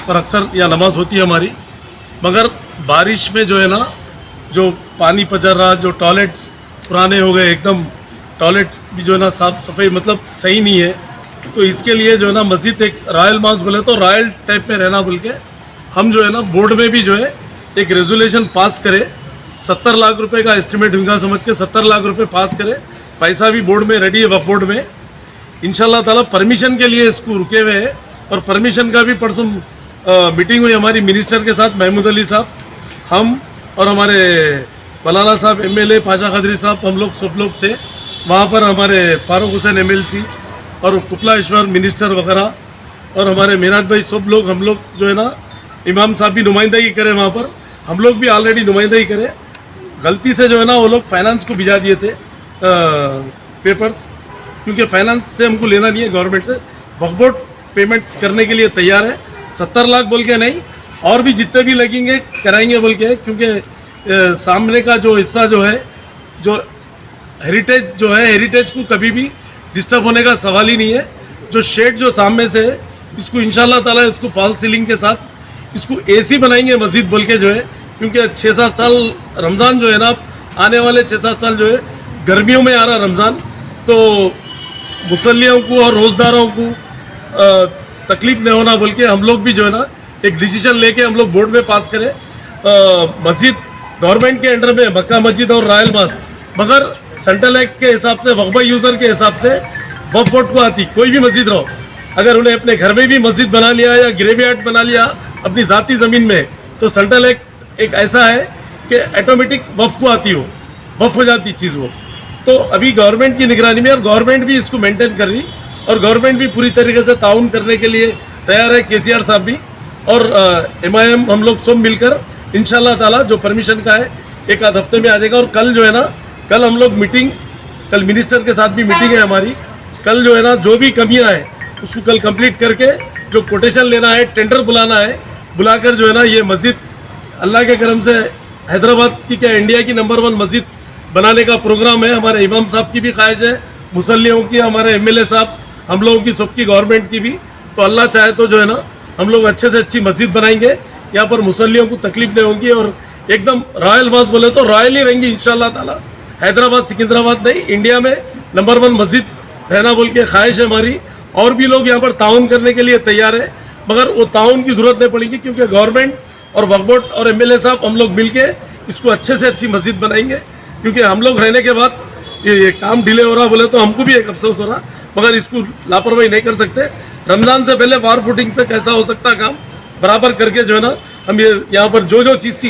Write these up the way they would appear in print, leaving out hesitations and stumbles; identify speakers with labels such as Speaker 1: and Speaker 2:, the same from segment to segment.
Speaker 1: पर अक्सर यहाँ नमाज होती है हमारी, मगर बारिश में जो है ना, जो पानी पचर रहा, जो टॉयलेट्स पुराने हो गए एकदम, टॉयलेट भी जो है ना साफ सफाई मतलब सही नहीं है, तो इसके लिए जो है ना मस्जिद एक रॉयल मास बोले तो रॉयल टाइप में रहना बोल के हम जो है ना बोर्ड में भी जो है एक रेजोल्यूशन पास करे, 70 लाख रुपए का एस्टिमेट उनका समझ के 70 लाख रुपए पास करे, पैसा भी बोर्ड में रेडी है, वक्फ बोर्ड में इंशाल्लाह ताला परमिशन के लिए इसको रुके हुए हैं। और परमिशन का भी परसों मीटिंग हुई हमारी मिनिस्टर के साथ, महमूद अली साहब, हम और हमारे मौलाना साहब एमएलए पाशा खदरी साहब, हम लोग सब लोग थे वहाँ पर, हमारे फारूक हुसैन एमएलसी और कुपलाश्वर मिनिस्टर वगैरह, और हमारे मेराज भाई सब लोग, हम लोग जो है ना इमाम साहब भी नुमाइंदगी करे वहाँ पर, हम लोग भी ऑलरेडी नुमाइंदगी करे। गलती से जो है ना वो लोग फाइनेंस को भिजा दिए थे पेपर्स, क्योंकि फाइनेंस से हमको लेना नहीं है गवर्नमेंट से, वक्फ बोर्ड पेमेंट करने के लिए तैयार है, 70 लाख बोल के नहीं, और भी जितने भी लगेंगे कराएंगे बोल के, क्योंकि सामने का जो हिस्सा जो है, जो हेरिटेज जो है, हेरिटेज को कभी भी डिस्टर्ब होने का सवाल ही नहीं है। जो शेड जो सामने से है, इसको इंशाल्लाह ताला इसको फॉल सीलिंग के साथ इसको एसी बनाएंगे मस्जिद बोल के जो है, क्योंकि 6-7 साल रमज़ान जो है ना, आने वाले 6-7 साल जो है गर्मियों में आ रहा रमज़ान, तो मुसल्लियों को और रोज़दारों को तकलीफ नहीं होना बोल के हम लोग भी जो है ना एक डिसीजन लेके हम लोग बोर्ड में पास करें। मस्जिद गवर्नमेंट के अंडर में मक्का मस्जिद और रॉयल मास, मगर सेंट्रल एक्ट के हिसाब से, वक्फ यूज़र के हिसाब से वक्फ बोर्ड को आती कोई भी मस्जिद रहो, अगर उन्हें अपने घर में भी मस्जिद बना लिया या ग्रेवयार्ड बना लिया अपनी ज़ाती ज़मीन में, तो सेंट्रल एक्ट एक ऐसा है कि ऑटोमेटिक वक्फ को आती हो, वक्फ हो जाती चीज़ वो। तो अभी गवर्नमेंट की निगरानी में, और गवर्नमेंट भी इसको मेंटेन कर रही, और गवर्नमेंट भी पूरी तरीके से ताउन करने के लिए तैयार है, केसीआर साहब भी और MIM, हम लोग सब मिलकर इंशाल्लाह ताला जो परमिशन का है एक आध हफ्ते में आ जाएगा। और कल जो है ना, कल हम लोग मीटिंग, कल मिनिस्टर के साथ भी मीटिंग है हमारी, कल जो है ना जो भी कमियां हैं उसको कल कंप्लीट करके जो कोटेशन लेना है, टेंडर बुलाना है, बुलाकर जो है ना ये मस्जिद अल्लाह के करम से हैदराबाद की क्या इंडिया की नंबर 1 मस्जिद बनाने का प्रोग्राम है। हमारे इमाम साहब की भी ख्वाहिश है, मुसल्लियों की, हमारे MLA साहब, हम लोगों की, सबकी, गवर्नमेंट की भी। तो अल्लाह चाहे तो जो है ना हम लोग अच्छे से अच्छी मस्जिद बनाएंगे, यहाँ पर मुसल्लियों को तकलीफ नहीं होगी, और एकदम रॉयल मास बोले तो रॉयल ही रहेंगी इंशाल्लाह ताला। हैदराबाद सिकंदराबाद नहीं, इंडिया में नंबर 1 मस्जिद रहना बोल के ख्वाहिश है हमारी। और भी लोग यहाँ पर ताउन करने के लिए तैयार है, मगर वो ताउन की ज़रूरत नहीं पड़ेगी, क्योंकि गवर्नमेंट और वक्फ बोर्ड और MLA साहब हम लोग मिल के इसको अच्छे से अच्छी मस्जिद बनाएंगे। क्योंकि हम लोग रहने के बाद ये काम डिले हो रहा बोले तो हमको भी एक अफसोस हो रहा, मगर इसको लापरवाही नहीं कर सकते। रमज़ान से पहले वार फुटिंग पे कैसा हो सकता काम बराबर करके जो है ना, हम ये यहाँ पर जो चीज़ की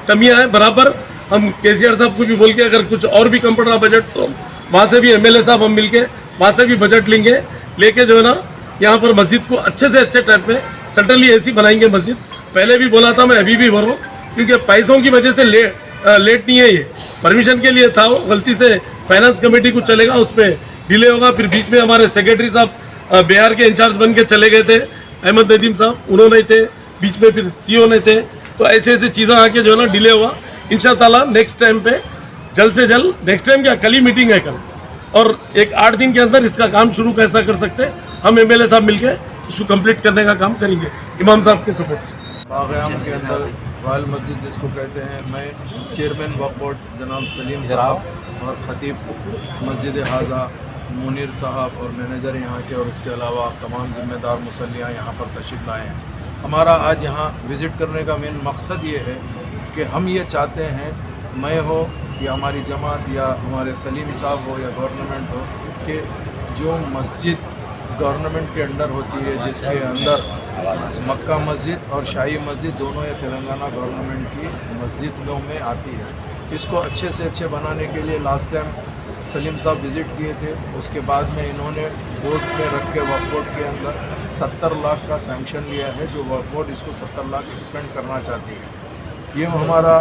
Speaker 1: कमियाँ हैं बराबर, हम केसीआर साहब को भी बोल के अगर कुछ और भी कम पड़ रहा बजट, तो वहाँ से भी MLA साहब हम मिल के वहाँ से भी बजट लेके जो है ना यहाँ पर मस्जिद को अच्छे से अच्छे टाइप में सेंट्रली AC बनाएंगे मस्जिद। पहले भी बोला था मैं, अभी भी बोल रहा हूँ, क्योंकि पैसों की वजह से लेट नहीं है, ये परमिशन के लिए था, गलती से फाइनेंस कमेटी को चलेगा, उस पर डिले होगा। फिर बीच में हमारे सेक्रेटरी साहब बिहार के इंचार्ज बन के चले गए थे, अहमद नदीम साहब, उन्होंने थे बीच में, फिर CO ने थे, तो ऐसे ऐसे चीज़ें आके जो है ना डिले हुआ। इंशाअल्लाह नेक्स्ट टाइम पे जल्द से जल्द, नेक्स्ट टाइम क्या, कल ही मीटिंग है कल, और एक 8 दिन के अंदर इसका काम शुरू कैसा कर सकते हैं, हम MLA साहब मिलके उसको कंप्लीट करने का काम करेंगे इमाम साहब के सपोर्ट से।
Speaker 2: बाग़याम के अंदर रॉयल मस्जिद जिसको कहते हैं, मैं चेयरमैन वक्फ बोर्ड जनाब सलीम साहब और ख़तीब मस्जिद हाजा मुनीर साहब और मैनेजर यहाँ के, और इसके अलावा तमाम ज़िम्मेदार मुसल्लियाँ यहाँ पर तशरीफ़ लाए हैं। हमारा आज यहाँ विज़िट करने का मेन मकसद ये है कि हम ये चाहते हैं, मैं हो या हमारी जमात या हमारे सलीम साहब हो या गवर्नमेंट हो, कि जो मस्जिद गवर्नमेंट के अंडर होती है, जिसके अंदर मक्का मस्जिद और शाही मस्जिद दोनों ये तेलंगाना गवर्नमेंट की मस्जिदों में आती है, इसको अच्छे से अच्छे बनाने के लिए लास्ट टाइम सलीम साहब विज़िट किए थे। उसके बाद में इन्होंने बोर्ड में रख के वक्फ बोर्ड के अंदर 70 लाख का सैंक्शन लिया है, जो वक्फ बोर्ड इसको 70 लाख एक्सपेंड करना चाहती है। ये हमारा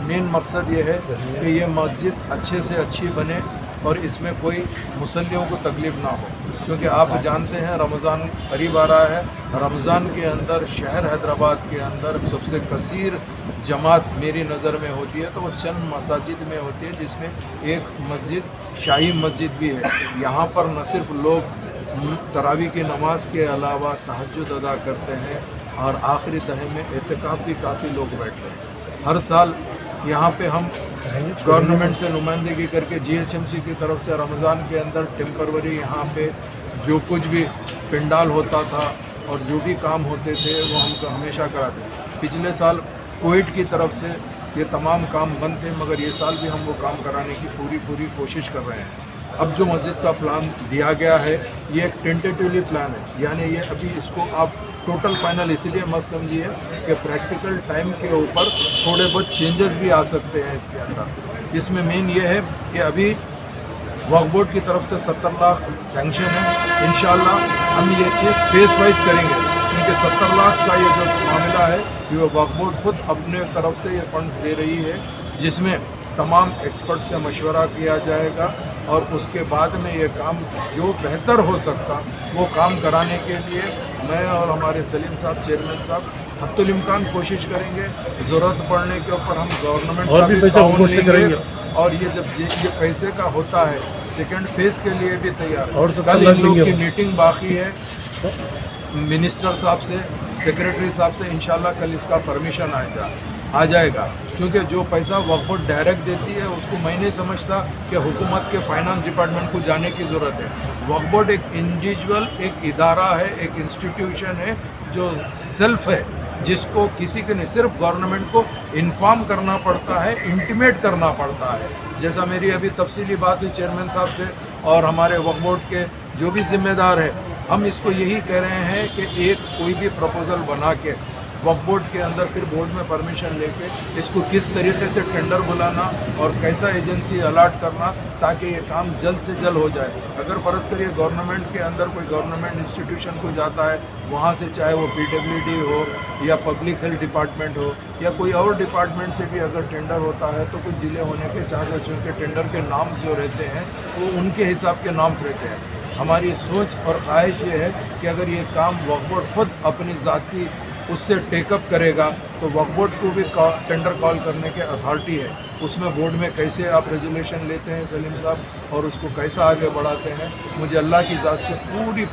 Speaker 2: मेन मकसद ये है कि ये मस्जिद अच्छे से अच्छी बने और इसमें कोई मुसल्लियों को तकलीफ़ ना हो, क्योंकि आप जानते हैं रमज़ान करीब आ रहा है। रमज़ान के अंदर शहर हैदराबाद के अंदर सबसे कसीर जमात मेरी नज़र में होती है, तो वो चंद मसाजिद में होती है, जिसमें एक मस्जिद शाही मस्जिद भी है। यहाँ पर न सिर्फ लोग तरावी की नमाज के अलावा तहज्जुद अदा करते हैं, اور آخری تہے میں اعتکاف بھی کافی لوگ بیٹھ رہے ہیں. ہر سال یہاں پہ ہم گورنمنٹ سے نمائندگی کر کے GHMC کی طرف سے رمضان کے اندر ٹیمپروری یہاں پہ جو کچھ بھی پنڈال ہوتا تھا اور جو بھی کام ہوتے تھے وہ ہم کو ہمیشہ کراتے. پچھلے سال کوئٹ کی طرف سے یہ تمام کام بند تھے مگر یہ سال بھی ہم وہ کام کرانے کی پوری کوشش کر رہے ہیں. اب جو مسجد کا پلان دیا گیا ہے یہ ایک ٹینٹیٹیولی پلان ہے, یعنی یہ ابھی اس کو آپ ٹوٹل فائنل اسی لیے مت سمجھیے کہ پریکٹیکل ٹائم کے اوپر تھوڑے بہت چینجز بھی آ سکتے ہیں اس کے اندر. اس میں مین یہ ہے کہ ابھی وقف بورڈ کی طرف سے 70 لاکھ سینکشن ہے. انشاءاللہ ہم یہ چیز فیس وائز کریں گے کیونکہ 70 لاکھ کا یہ جو معاملہ ہے یہ وقف بورڈ خود اپنے طرف سے یہ فنڈز دے رہی ہے, جس میں تمام ایکسپرٹ سے مشورہ کیا جائے گا اور اس کے بعد میں یہ کام جو بہتر ہو سکتا وہ کام کرانے کے لیے میں اور ہمارے سلیم صاحب چیئرمین صاحب حتی الامکان کوشش کریں گے. ضرورت پڑنے کے اوپر ہم گورنمنٹ
Speaker 1: اور
Speaker 2: کا
Speaker 1: بھی
Speaker 2: بھی
Speaker 1: پیسہ
Speaker 2: تعاون
Speaker 1: حکومت سے
Speaker 2: لیں
Speaker 1: کریں
Speaker 2: گے.
Speaker 1: گے
Speaker 2: اور یہ جب یہ پیسے کا ہوتا ہے سیکنڈ فیز کے لیے بھی تیار.
Speaker 1: اور 70
Speaker 2: کل
Speaker 1: لاکھ
Speaker 2: ان لوگ
Speaker 1: لیں گے.
Speaker 2: کی میٹنگ باقی ہے منسٹر صاحب سے, سیکریٹری صاحب سے. انشاءاللہ کل اس کا پرمیشن آ جائے گا کیونکہ جو پیسہ وقف بورڈ ڈائریکٹ دیتی ہے اس کو میں نہیں سمجھتا کہ حکومت کے فائنانس ڈپارٹمنٹ کو جانے کی ضرورت ہے. وقف بورڈ ایک انڈیویجول, ایک ادارہ ہے, ایک انسٹیٹیوشن ہے جو سیلف ہے, جس کو کسی کے نہیں صرف گورنمنٹ کو انفارم کرنا پڑتا ہے, انٹیمیٹ کرنا پڑتا ہے. جیسا میری ابھی تفصیلی بات ہوئی چیئرمین صاحب سے اور ہمارے وقف بورڈ کے جو بھی ذمہ دار ہے, ہم اس کو یہی کہہ رہے ہیں کہ ایک کوئی بھی پروپوزل بنا کے وقف بورڈ کے اندر پھر بورڈ میں پرمیشن لے کے اس کو کس طریقے سے ٹینڈر بلانا اور کیسا ایجنسی الاٹ کرنا تاکہ یہ کام جلد سے جلد ہو جائے. اگر فرض کریے گورنمنٹ کے اندر کوئی گورنمنٹ انسٹیٹیوشن کو جاتا ہے, وہاں سے چاہے وہ PWD ہو یا پبلک ہیلتھ ڈپارٹمنٹ ہو یا کوئی اور ڈپارٹمنٹ سے بھی اگر ٹینڈر ہوتا ہے تو کچھ ڈیلے ہونے کے چانسز, چونکہ ٹینڈر کے نامز جو رہتے ہیں وہ ان کے حساب کے نامز رہتے ہیں. ہماری سوچ اور خواہش یہ ہے کہ اگر یہ کام وقف بورڈ خود اپنی ذاتی اس سے ٹیک اپ کرے گا تو وقف بورڈ کو بھی ٹینڈر کال کرنے کے اتھارٹی ہے. اس میں بورڈ میں کیسے آپ ریزولیوشن لیتے ہیں سلیم صاحب اور اس کو کیسا آگے بڑھاتے ہیں. مجھے اللہ کی ذات سے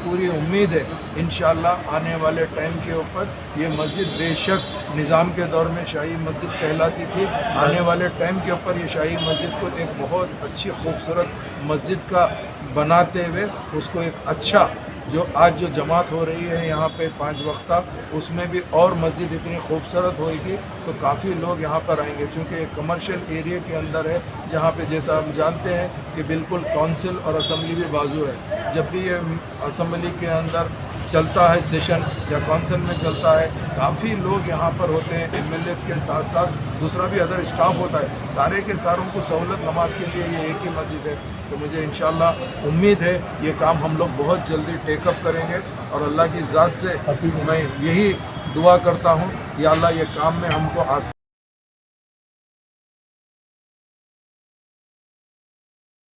Speaker 2: پوری امید ہے انشاءاللہ آنے والے ٹائم کے اوپر یہ مسجد بے شک نظام کے دور میں شاہی مسجد کہلاتی تھی, آنے والے ٹائم کے اوپر یہ شاہی مسجد کو ایک بہت اچھی خوبصورت مسجد کا بناتے ہوئے اس کو ایک اچھا جو آج جو جماعت ہو رہی ہے یہاں پہ 5 وقتہ, اس میں بھی اور مسجد اتنی خوبصورت ہوئے گی تو کافی لوگ یہاں پر آئیں گے. چونکہ ایک کمرشل ایریا کے اندر ہے جہاں پہ جیسا ہم جانتے ہیں کہ بالکل کونسل اور اسمبلی بھی بازو ہے. جب بھی یہ اسمبلی کے اندر چلتا ہے سیشن یا کونسل میں چلتا ہے کافی لوگ یہاں پر ہوتے ہیں, MLAs کے ساتھ ساتھ دوسرا بھی ادر اسٹاف ہوتا ہے. سارے کے ساروں کو سہولت نماز کے لیے یہ ایک ہی مسجد ہے. تو مجھے انشاءاللہ امید ہے یہ کام ہم لوگ بہت جلدی ٹیک اپ کریں گے اور اللہ کی ذات سے میں یہی دعا کرتا ہوں یا اللہ یہ کام میں ہم کو